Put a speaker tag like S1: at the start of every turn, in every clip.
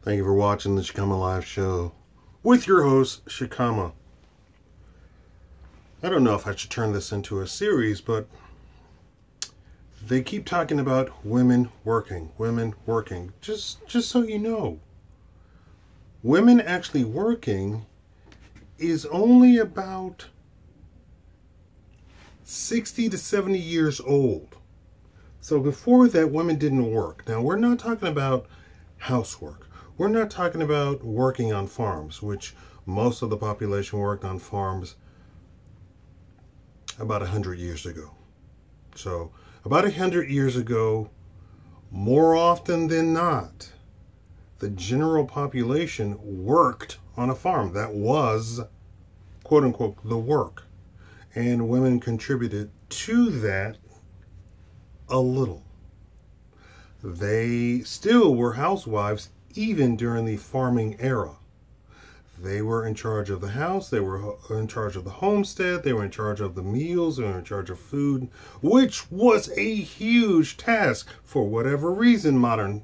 S1: Thank you for watching the Shakaama Live Show with your host, Shakaama. I don't know if I should turn this into a series, but they keep talking about women working. Just so you know, women actually working is only about 60 to 70 years old. So before that, women didn't work. Now, we're not talking about housework. We're not talking about working on farms, which most of the population worked on farms about 100 years ago. So about 100 years ago, more often than not, the general population worked on a farm. That was, quote unquote, the work. And women contributed to that a little. They still were housewives even during the farming era. They were in charge of the house, they were in charge of the homestead, they were in charge of the meals, they were in charge of food, which was a huge task. For whatever reason, modern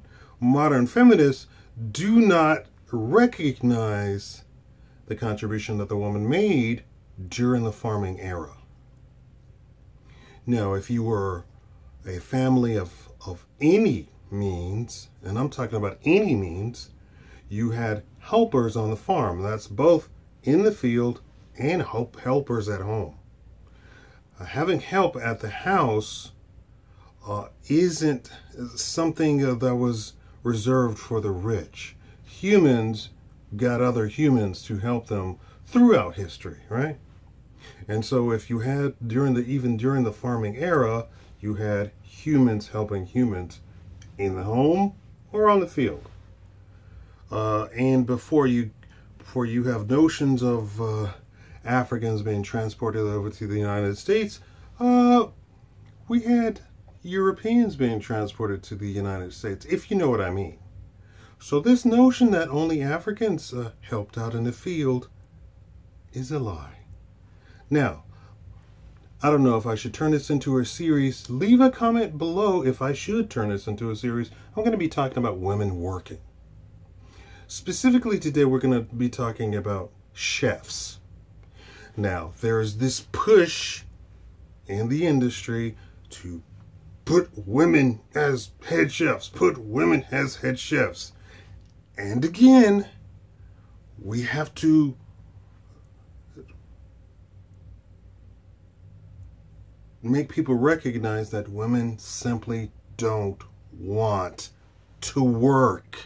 S1: feminists do not recognize the contribution that the woman made during the farming era. Now, if you were a family of any means, and I'm talking about any means, you had helpers on the farm. That's both in the field and helpers at home. Having help at the house isn't something that was reserved for the rich. Humans got other humans to help them throughout history, right? And so if you had, even during the farming era, you had humans helping humans in the home or on the field. And before you have notions of Africans being transported over to the United States, we had Europeans being transported to the United States, if you know what I mean. So this notion that only Africans helped out in the field is a lie. Now, I don't know if I should turn this into a series. Leave a comment below if I should turn this into a series. I'm going to be talking about women working. Specifically today, we're going to be talking about chefs. Now, there's this push in the industry to put women as head chefs, put women as head chefs. And again, we have to make people recognize that women simply don't want to work.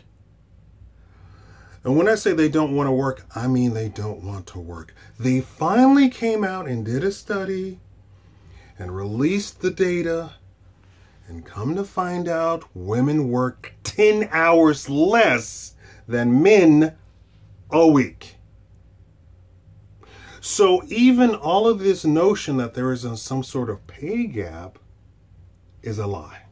S1: And when I say they don't want to work, I mean they don't want to work. They finally came out and did a study and released the data, and come to find out, women work 10 hours less than men a week. So even all of this notion that there is some sort of pay gap is a lie.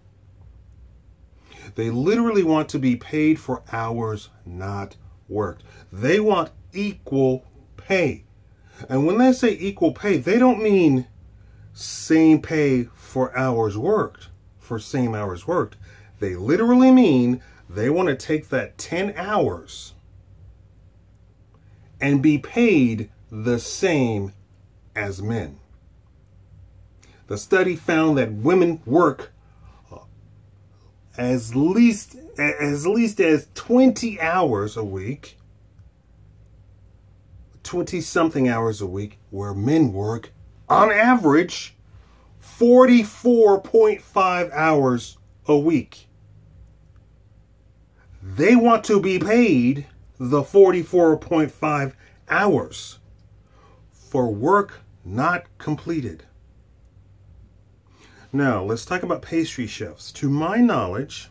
S1: They literally want to be paid for hours not worked. They want equal pay. And when they say equal pay, they don't mean same pay for hours worked, for same hours worked. They literally mean they want to take that 10 hours and be paid the same as men. The study found that women work as least as 20 hours a week, 20-something hours a week, where men work on average 44.5 hours a week. They want to be paid the 44.5 hours for work not completed. Now, let's talk about pastry chefs. To my knowledge,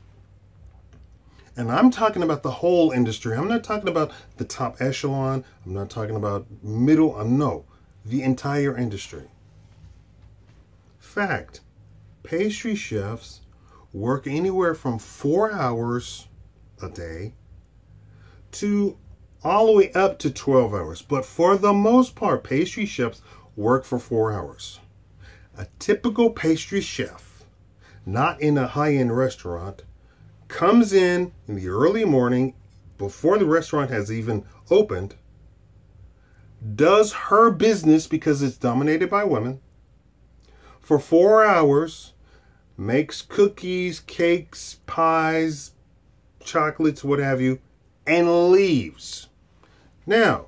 S1: and I'm talking about the whole industry. I'm not talking about the top echelon. I'm not talking about middle. No, the entire industry. Fact, pastry chefs work anywhere from 4 hours a day to all the way up to 12 hours. But for the most part, pastry chefs work for 4 hours. A typical pastry chef, not in a high-end restaurant, comes in the early morning, before the restaurant has even opened, does her business because it's dominated by women for 4 hours, makes cookies, cakes, pies, chocolates, what have you, and leaves. Now,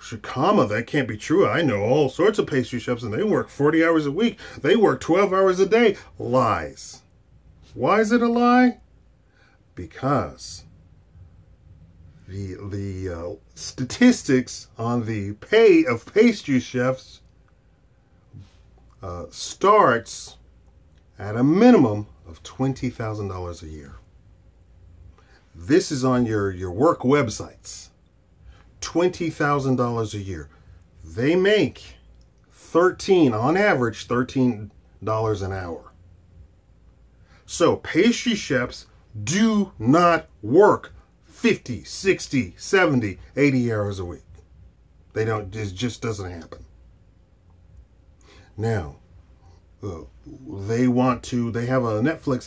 S1: Shakaama, that can't be true. I know all sorts of pastry chefs and they work 40 hours a week. They work 12 hours a day. Lies. Why is it a lie? Because the statistics on the pay of pastry chefs starts at a minimum of $20,000 a year. This is on your work websites. $20,000 a year. They make on average, $13 an hour. So pastry chefs do not work 50, 60, 70, 80 hours a week. They don't, it just doesn't happen. Now, Netflix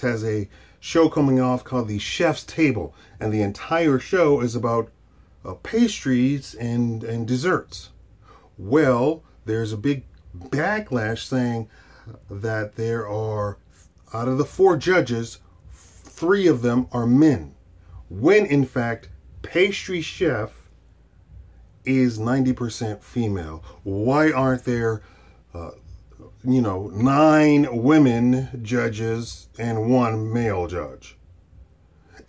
S1: has a show coming off called The Chef's Table, and the entire show is about pastries and desserts. Well, there's a big backlash saying that there are, out of the 4 judges, 3 of them are men, when in fact pastry chef is 90% female. Why aren't there 9 women judges and 1 male judge?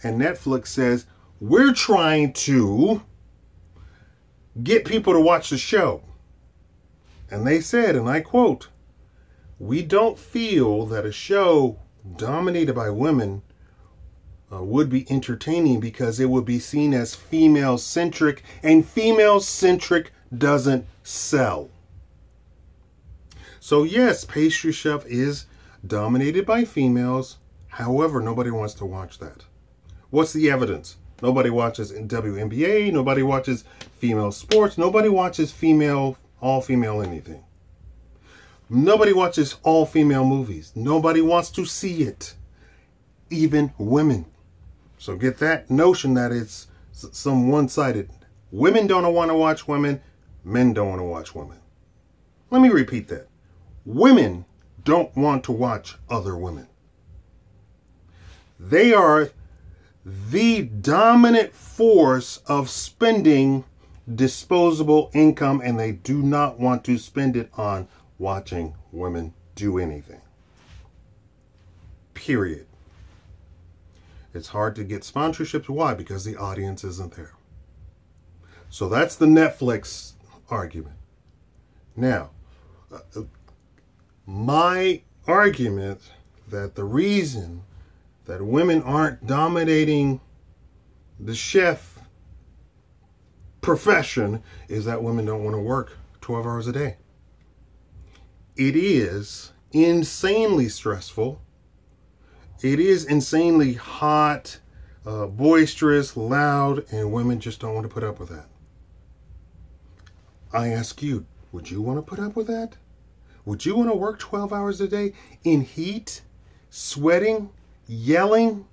S1: And Netflix says, we're trying to get people to watch the show. And they said, and I quote, "We don't feel that a show dominated by women would be entertaining because it would be seen as female-centric, and female-centric doesn't sell." So yes, pastry chef is dominated by females. However, nobody wants to watch that. What's the evidence? Nobody watches WNBA. Nobody watches female sports. Nobody watches all-female anything. Nobody watches all-female movies. Nobody wants to see it. Even women. So get that notion that it's some one-sided. Women don't want to watch women. Men don't want to watch women. Let me repeat that. Women don't want to watch other women. They are the dominant force of spending disposable income, and they do not want to spend it on watching women do anything. Period. It's hard to get sponsorships. Why? Because the audience isn't there. So that's the Netflix argument. Now, my argument that the reason that women aren't dominating the chef profession is that women don't want to work 12 hours a day. It is insanely stressful. It is insanely hot, boisterous, loud, and women just don't want to put up with that. I ask you, would you want to put up with that? Would you want to work 12 hours a day in heat, sweating, yelling,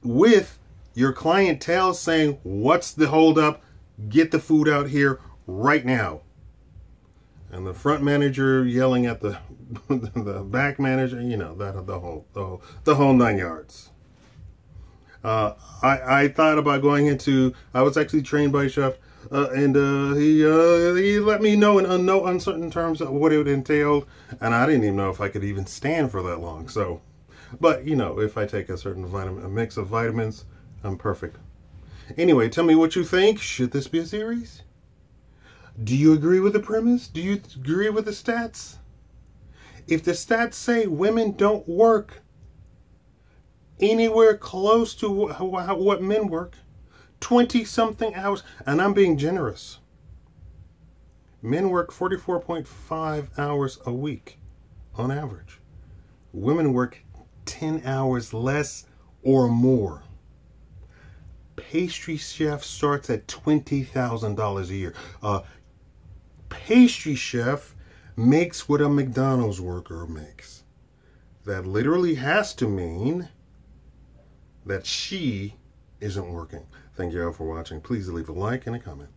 S1: with your clientele saying, "What's the holdup? Get the food out here right now." And the front manager yelling at the back manager, the whole 9 yards. I thought about going into. I was actually trained by a chef, and he let me know in no uncertain terms what it entailed, and I didn't even know if I could even stand for that long. So, but if I take a mix of vitamins, I'm perfect. Anyway, tell me what you think. Should this be a series? Do you agree with the premise? Do you agree with the stats? If the stats say women don't work anywhere close to what men work, 20-something hours, and I'm being generous. Men work 44.5 hours a week on average. Women work 10 hours less or more. Pastry chef starts at $20,000 a year. Pastry chef makes what a McDonald's worker makes. That literally has to mean that she isn't working. Thank you all for watching. Please leave a like and a comment.